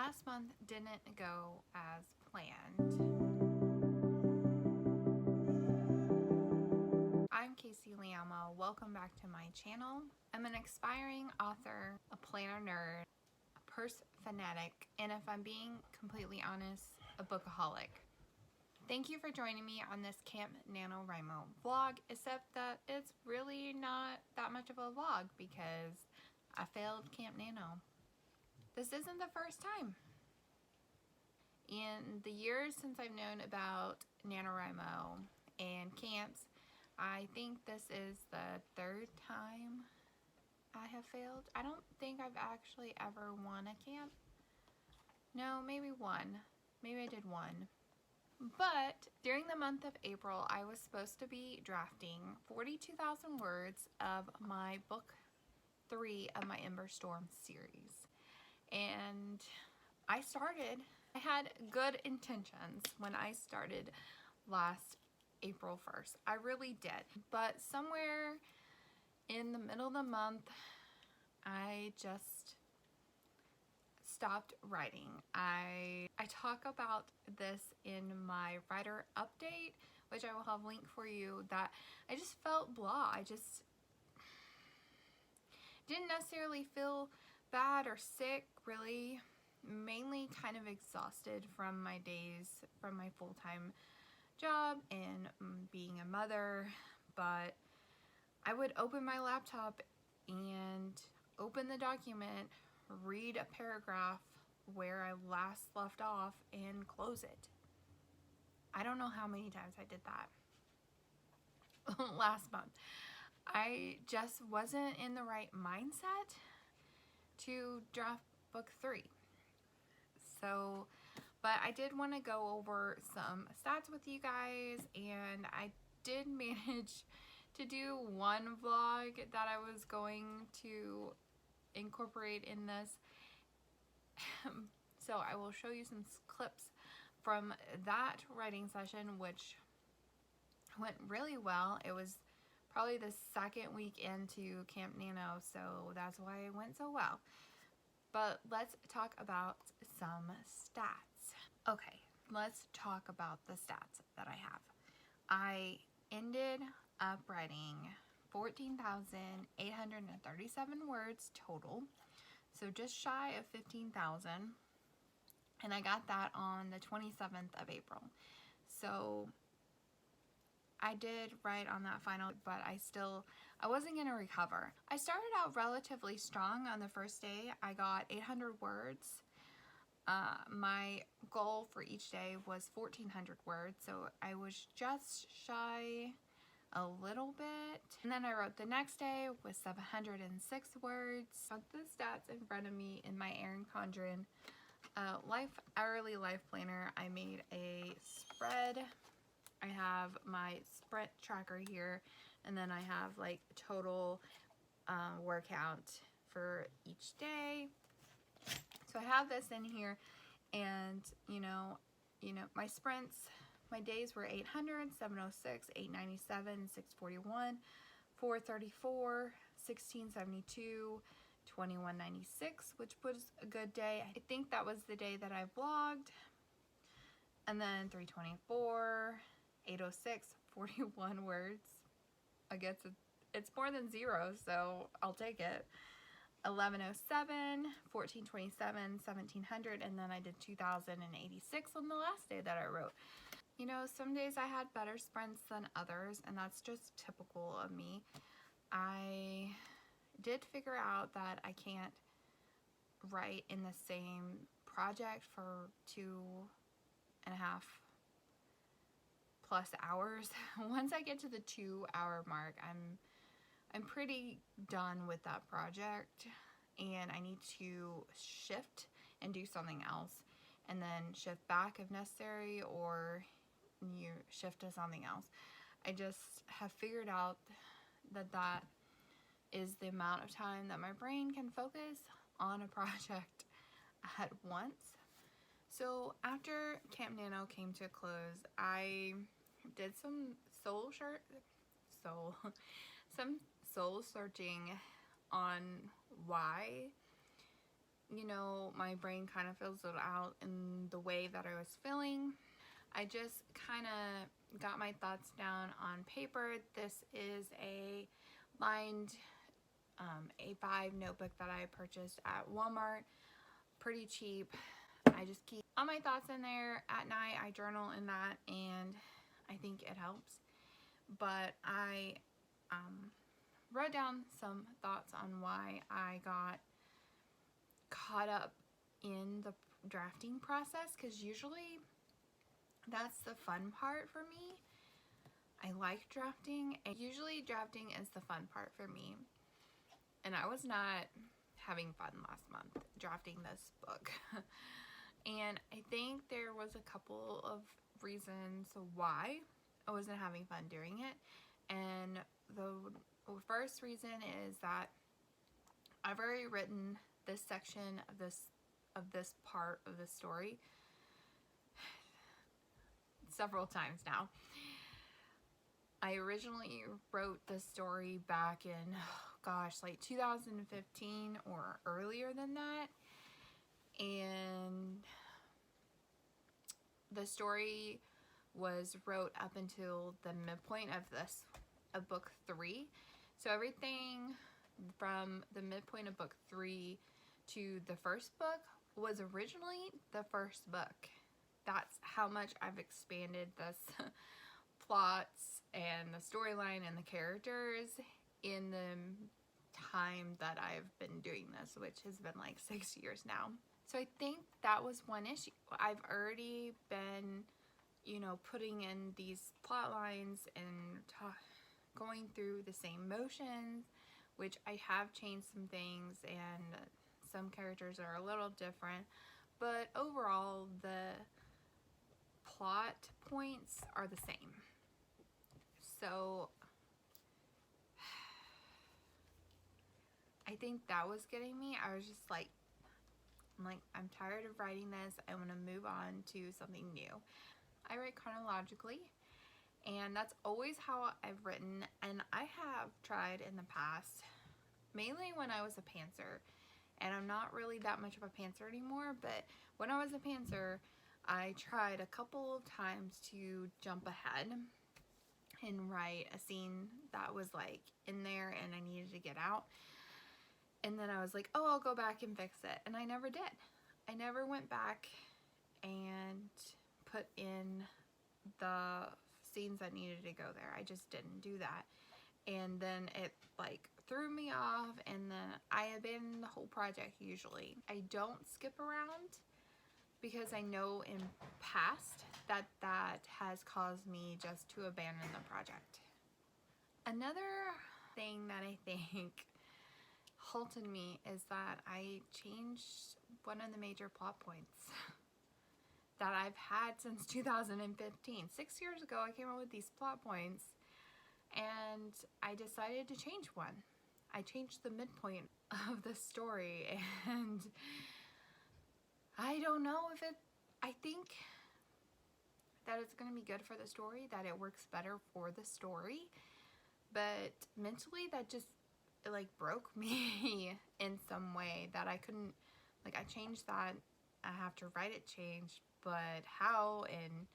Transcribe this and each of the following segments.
last month didn't go as planned. I'm Kasey LeAlma. Welcome back to my channel. I'm an aspiring author, a planner nerd, a purse fanatic, and if I'm being completely honest, a bookaholic. Thank you for joining me on this Camp Nano vlog, except that it's really not that much of a vlog because I failed Camp Nano. This isn't the first time. In the years since I've known about NaNoWriMo and camps, I think this is the third time I have failed. I don't think I've actually ever won a camp. No, maybe one. Maybe I did one. But during the month of April, I was supposed to be drafting 42,000 words of my book 3 of my Ember Storm series. And I had good intentions when I started last April 1st. I really did. But somewhere in the middle of the month, I just stopped writing. I talk about this in my writer update, which I will have a link for you, that I just felt blah. I just didn't necessarily feel bad or sick, really. Mainly kind of exhausted from my days from my full-time job and being a mother, but I would open my laptop and open the document, read a paragraph where I last left off, and close it. I don't know how many times I did that last month. I just wasn't in the right mindset to draft book 3. So, but I did want to go over some stats with you guys, and I did manage to do one vlog that I was going to incorporate in this. So I will show you some clips from that writing session, which went really well. It was probably the second week into Camp Nano, so that's why it went so well. But let's talk about some stats. Okay, let's talk about the stats that I have. I ended up writing 14,837 words total, so just shy of 15,000, and I got that on the 27th of April. So I did write on that final, but I wasn't going to recover. I started out relatively strong on the first day. I got 800 words. My goal for each day was 1,400 words, so I was just shy a little bit. And then I wrote the next day with 706 words. Got the stats in front of me in my Erin Condren hourly life planner. I made a spread. I have my sprint tracker here, and then I have like total workout for each day. So I have this in here, and you know my sprints, my days were 800, 706, 897, 641, 434, 1672, 2196, which was a good day. I think that was the day that I vlogged. And then 324, 806, 41 words. I guess it's more than 0, so I'll take it. 1107, 1427, 1700, and then I did 2086 on the last day that I wrote. You know, some days I had better sprints than others, and that's just typical of me. I did figure out that I can't write in the same project for 2.5+ hours. Once I get to the 2-hour mark, I'm pretty done with that project, and I need to shift and do something else, and then shift back if necessary, or you shift to something else. I just have figured out that that is the amount of time that my brain can focus on a project at once. So after Camp Nano came to a close, I did some soul searching on why you know, my brain kind of fills it out in the way that I was feeling. I just kind of got my thoughts down on paper. This is a lined A5 notebook that I purchased at Walmart. Pretty cheap. I just keep all my thoughts in there. At night I journal in that, and I think it helps. But I wrote down some thoughts on why I got caught up in the drafting process, because usually that's the fun part for me. I like drafting, and usually drafting is the fun part for me. And I was not having fun last month drafting this book. And I think there was a couple of reasons why I wasn't having fun doing it. And the first reason is that I've already written this section of this part of the story several times now. I originally wrote the story back in, gosh, like 2015 or earlier than that. And the story was wrote up until the midpoint of book 3. So everything from the midpoint of book 3 to the first book was originally the first book. That's how much I've expanded this plots and the storyline and the characters in the time that I've been doing this, which has been like 6 years now. So I think that was one issue. I've already been, you know, putting in these plot lines and going through the same motions, which I have changed some things, and some characters are a little different, but overall the plot points are the same. So I think that was getting me. I was just like, I'm tired of writing this. I want to move on to something new. I write chronologically, and that's always how I've written. And I have tried in the past, mainly when I was a pantser, and I'm not really that much of a pantser anymore, but when I was a pantser, I tried a couple of times to jump ahead and write a scene that was like in there and I needed to get out. And then I was like, oh, I'll go back and fix it. And I never did. I never went back and put in the scenes that needed to go there. I just didn't do that. And then it like threw me off, and then I abandoned the whole project usually. I don't skip around because I know in past that has caused me just to abandon the project. Another thing that I think halted me is that I changed one of the major plot points that I've had since 2015. 6 years ago, I came up with these plot points, and I decided to change one. I changed the midpoint of the story, and I don't know if I think that it's going to be good for the story, that it works better for the story, but mentally that just like broke me in some way that I couldn't, like, I changed that, I have to write it changed, but how, and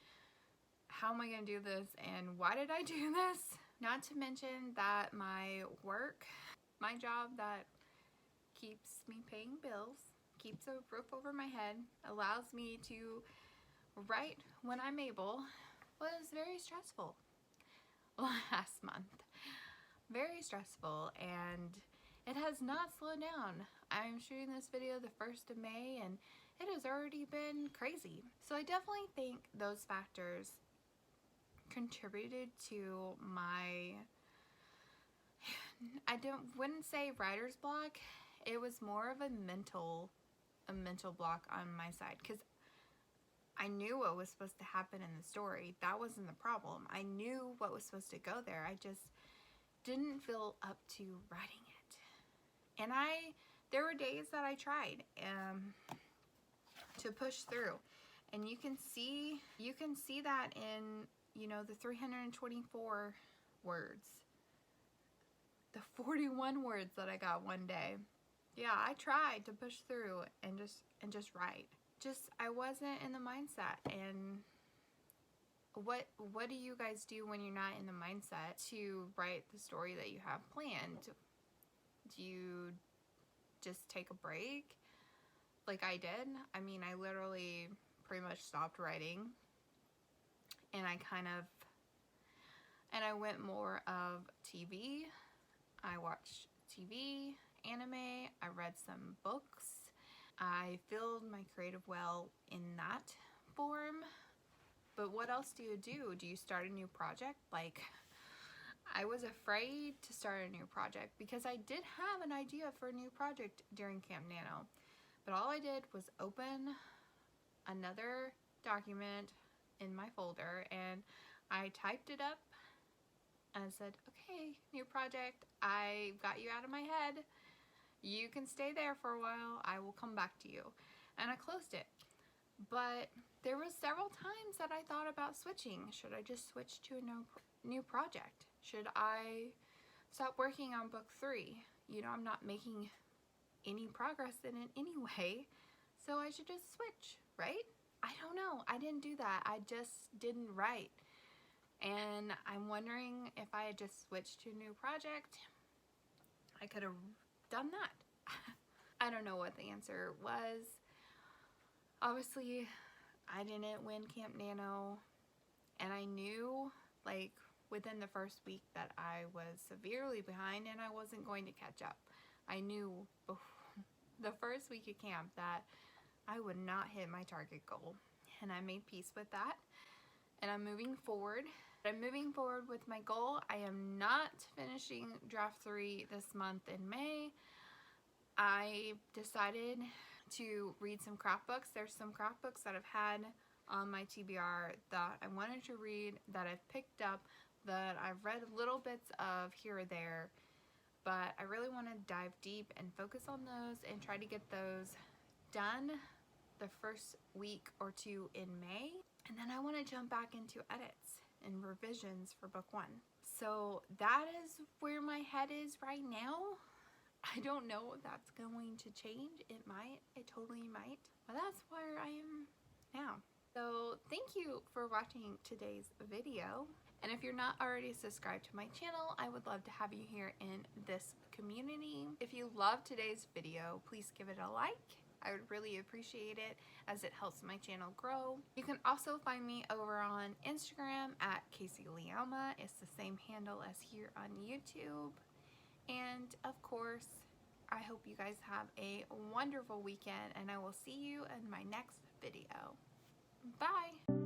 how am I going to do this, and why did I do this? Not to mention that my work, my job that keeps me paying bills, keeps a roof over my head, allows me to write when I'm able, was very stressful last month. Very stressful, and it has not slowed down. I'm shooting this video the 1st of May, and it has already been crazy. So I definitely think those factors contributed to my, wouldn't say writer's block. It was more of a mental block on my side, because I knew what was supposed to happen in the story. That wasn't the problem. I knew what was supposed to go there. I just didn't feel up to writing it. And there were days that I tried to push through. And you can see that in, you know, the 324 words. The 41 words that I got one day. yeah, I tried to push through and just write. Just I wasn't in the mindset. And what do you guys do when you're not in the mindset to write the story that you have planned? Do you just take a break like I did? I mean, I literally pretty much stopped writing, and I went more of TV. I watched TV, anime, I read some books. I filled my creative well in that form. But what else do? Do you start a new project? Like, I was afraid to start a new project because I did have an idea for a new project during Camp Nano. But all I did was open another document in my folder and I typed it up and said, okay, new project, I got you out of my head. You can stay there for a while. I will come back to you. And I closed it. But there was several times that I thought about switching. Should I just switch to a new project? Should I stop working on book 3? You know, I'm not making any progress in it anyway, so I should just switch, right? I don't know. I didn't do that. I just didn't write. And I'm wondering if I had just switched to a new project, I could have done that. I don't know what the answer was. Obviously, I didn't win Camp Nano, and I knew, like, within the first week that I was severely behind and I wasn't going to catch up. I knew the first week of camp that I would not hit my target goal, and I made peace with that, and I'm moving forward. I'm moving forward with my goal. I am not finishing draft 3 this month in May. I decided to read some craft books. There's some craft books that I've had on my TBR that I wanted to read, that I've picked up, that I've read little bits of here or there, but I really want to dive deep and focus on those and try to get those done the first week or 2 in May. And then I want to jump back into edits and revisions for book 1. So that is where my head is right now. I don't know if that's going to change. It might. It totally might. But that's where I am now. So thank you for watching today's video. And if you're not already subscribed to my channel, I would love to have you here in this community. If you loved today's video, please give it a like. I would really appreciate it as it helps my channel grow. You can also find me over on Instagram at Kasey LeAlma. It's the same handle as here on YouTube. And of course, I hope you guys have a wonderful weekend, and I will see you in my next video. Bye!